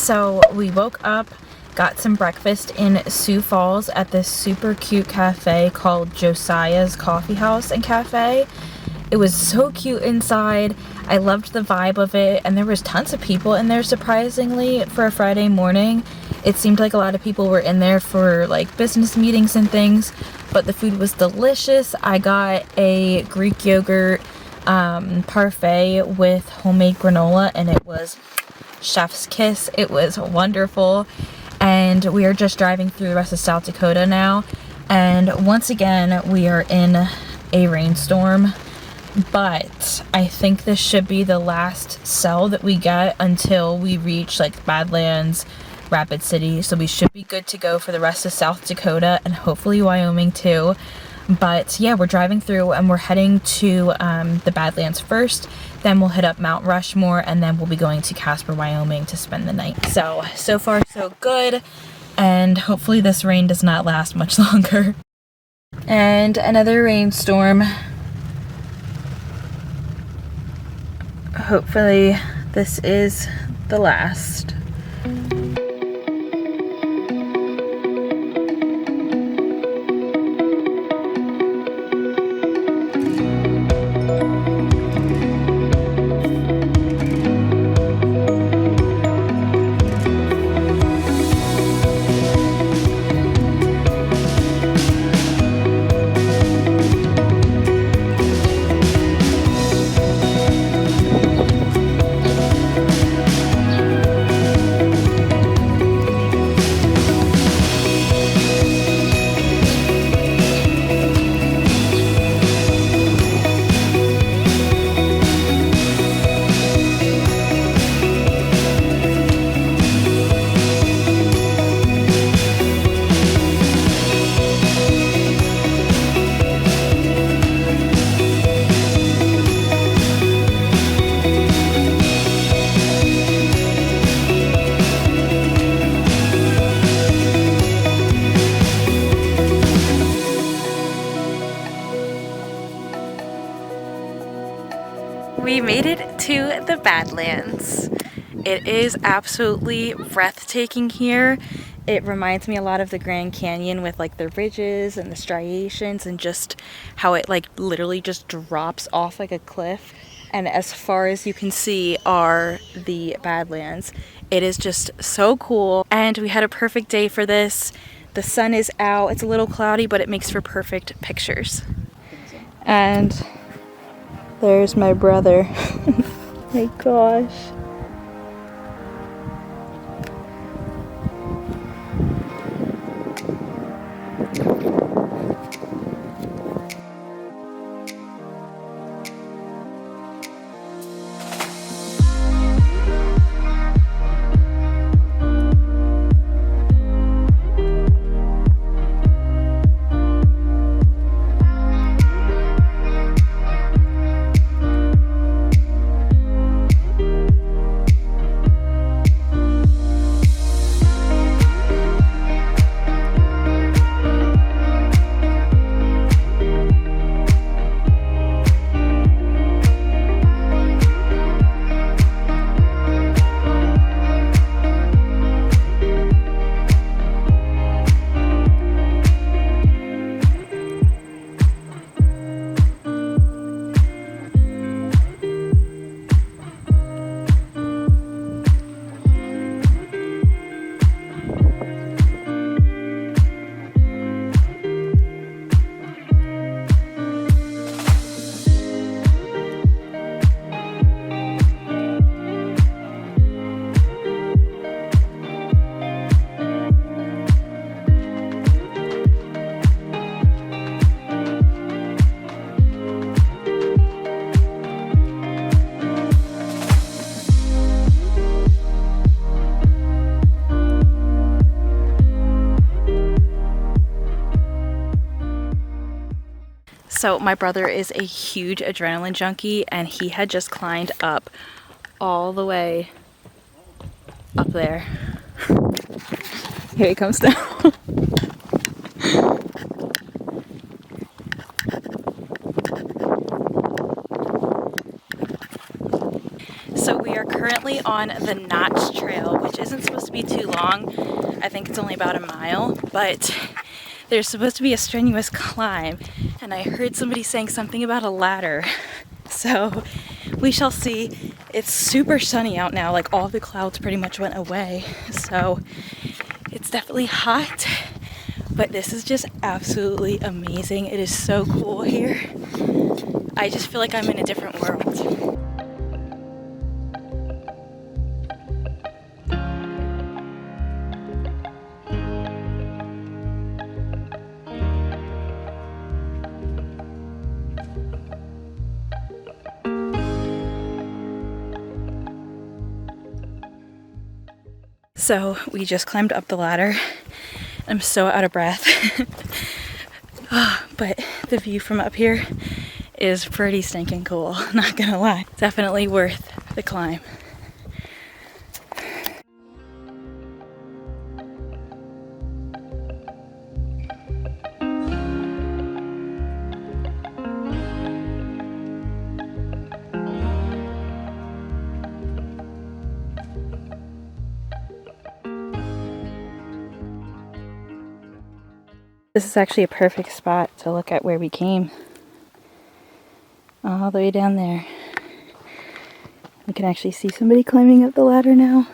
So we woke up, got some breakfast in Sioux Falls at this super cute cafe called Josiah's Coffee House and Cafe. It was so cute inside. I loved the vibe of it, and there was tons of people in there, surprisingly, for a Friday morning. It seemed like a lot of people were in there for like business meetings and things, but the food was delicious. I got a Greek yogurt parfait with homemade granola, and it was chef's kiss. It was wonderful. And we are just driving through the rest of South Dakota now, and once again we are in a rainstorm, but I think this should be the last cell that we get until we reach like Badlands, Rapid City, so we should be good to go for the rest of South Dakota and hopefully Wyoming too. But yeah, we're driving through and we're heading to the Badlands first, then we'll hit up Mount Rushmore, and then we'll be going to Casper, Wyoming to spend the night. So far so good, and hopefully this rain does not last much longer. And another rainstorm. Hopefully this is the last. We made it to the Badlands. It is absolutely breathtaking here. It reminds me a lot of the Grand Canyon with like the ridges and the striations and just how it like literally just drops off like a cliff. And as far as you can see are the Badlands. It is just so cool, and we had a perfect day for this. The sun is out. It's a little cloudy, but it makes for perfect pictures. And there's my brother. My gosh. So my brother is a huge adrenaline junkie, and he had just climbed up all the way up there. Here he comes down. So we are currently on the Notch Trail, which isn't supposed to be too long. I think it's only about a mile, but there's supposed to be a strenuous climb, and I heard somebody saying something about a ladder. So we shall see. It's super sunny out now, like all the clouds pretty much went away. So it's definitely hot, but this is just absolutely amazing. It is so cool here. I just feel like I'm in a different world. So we just climbed up the ladder. I'm so out of breath. But the view from up here is pretty stinking cool, not gonna lie. Definitely worth the climb. This is actually a perfect spot to look at where we came. All the way down there. You can actually see somebody climbing up the ladder now.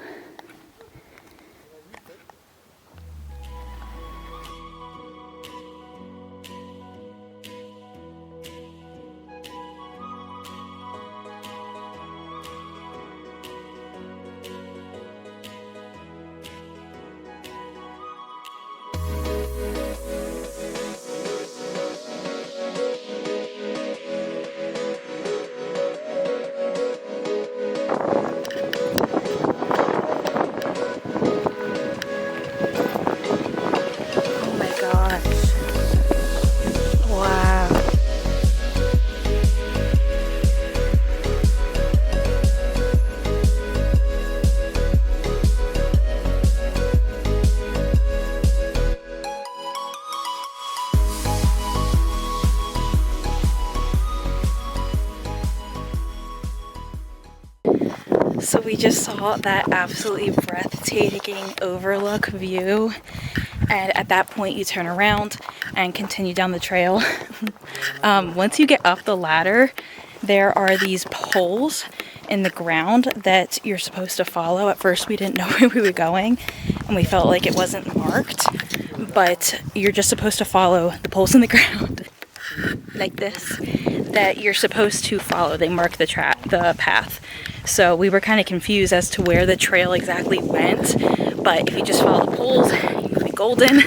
So we just saw that absolutely breathtaking overlook view, and at that point you turn around and continue down the trail. Once you get up the ladder, there are these poles in the ground that you're supposed to follow. At first we didn't know where we were going and we felt like it wasn't marked, but you're just supposed to follow the poles in the ground like this that you're supposed to follow. They mark the path. So we were kind of confused as to where the trail exactly went, but if you just follow the poles, you'll be golden.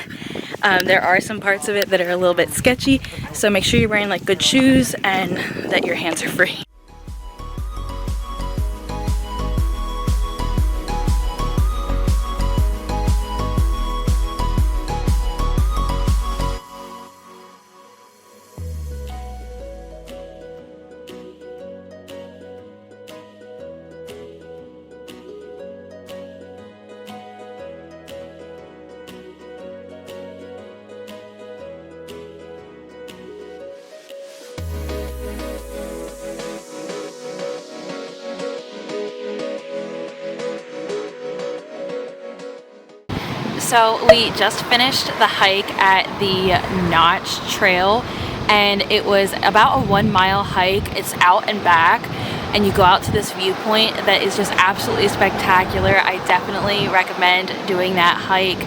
There are some parts of it that are a little bit sketchy, so make sure you're wearing like good shoes and that your hands are free. So we just finished the hike at the Notch Trail, and it was about a 1 mile hike. It's out and back, and you go out to this viewpoint that is just absolutely spectacular. I definitely recommend doing that hike.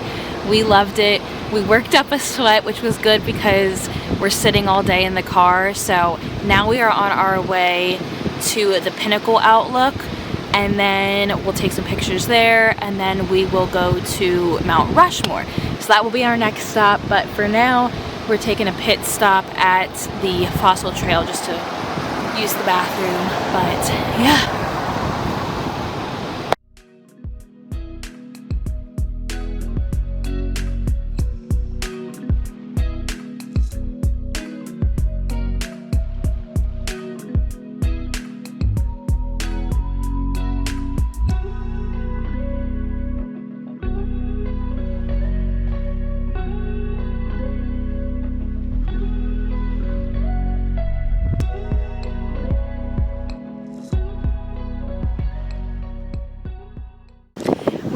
We loved it. We worked up a sweat, which was good because we're sitting all day in the car. So now we are on our way to the Pinnacle Outlook, and then we'll take some pictures there, and then we will go to Mount Rushmore. So that will be our next stop, but for now we're taking a pit stop at the Fossil Trail just to use the bathroom. But yeah.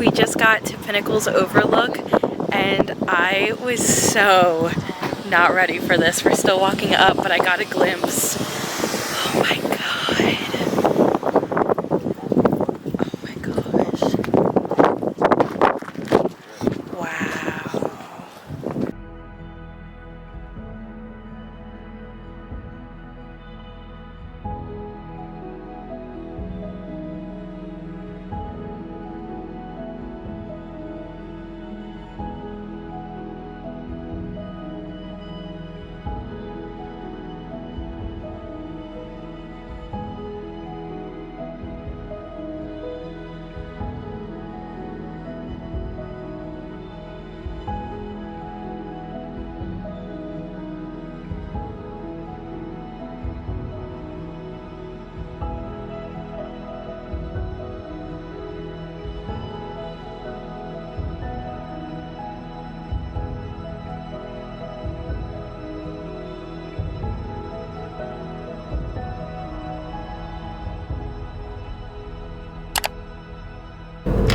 We just got to Pinnacle's Overlook, and I was so not ready for this. We're still walking up, but I got a glimpse. Oh my god. Oh my gosh. Wow.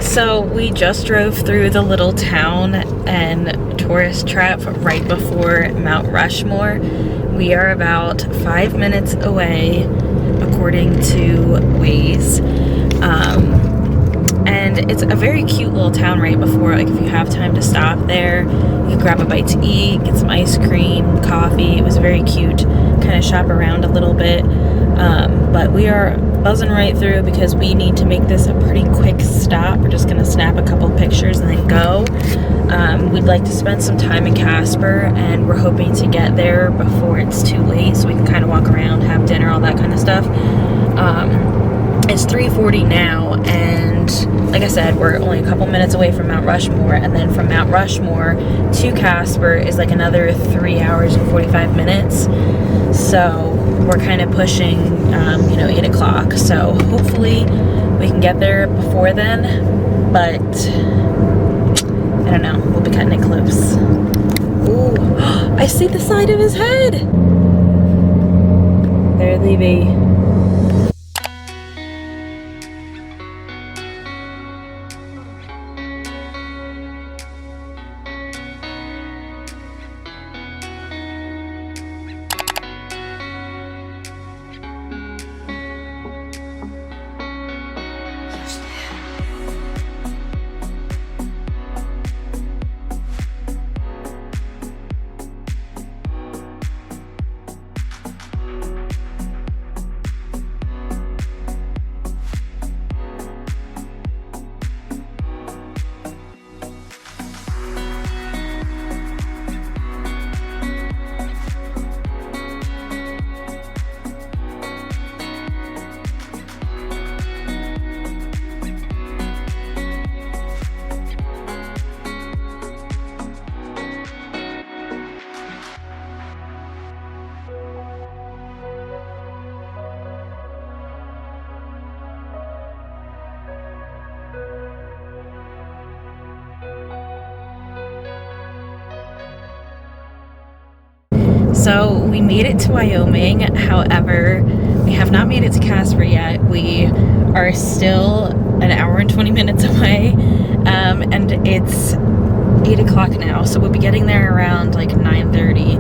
So we just drove through the little town and tourist trap right before Mount Rushmore. We are about 5 minutes away, according to Waze. And it's a very cute little town right before. Like, if you have time to stop there, you can grab a bite to eat, get some ice cream, coffee. It was very cute. Kind of shop around a little bit. But we are buzzing right through because we need to make this a pretty quick stop. We're just gonna snap a couple pictures and then go. We'd like to spend some time in Casper, and we're hoping to get there before it's too late so we can kind of walk around, have dinner, all that kind of stuff. It's 3:40 now, and like I said, we're only a couple minutes away from Mount Rushmore, and then from Mount Rushmore to Casper is like another 3 hours and 45 minutes. So we're kind of pushing, 8 o'clock. So hopefully we can get there before then, but I don't know, we'll be cutting it close. Ooh, I see the side of his head. There they be. So we made it to Wyoming, however, we have not made it to Casper yet. We are still an hour and 20 minutes away, and it's 8 o'clock now, so we'll be getting there around like 9:30.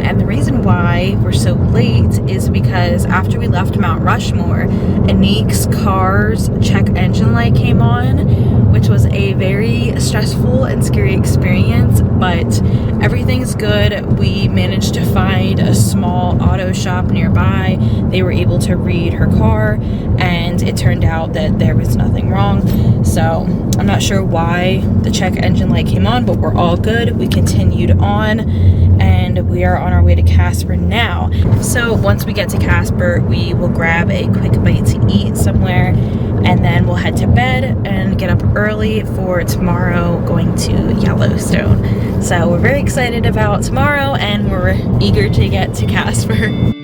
And the reason why we're so late is because after we left Mount Rushmore, Anik's car's check engine light came on, which was a very stressful and scary experience, but everything's good. We managed to find a small auto shop nearby. They were able to read her car, and it turned out that there was nothing wrong. So I'm not sure why the check engine light came on, but we're all good. We continued on, and we are on our way to Casper now. So once we get to Casper, we will grab a quick bite to eat somewhere, and then we'll head to bed and get up early for tomorrow going to Yellowstone. So we're very excited about tomorrow, and we're eager to get to Casper.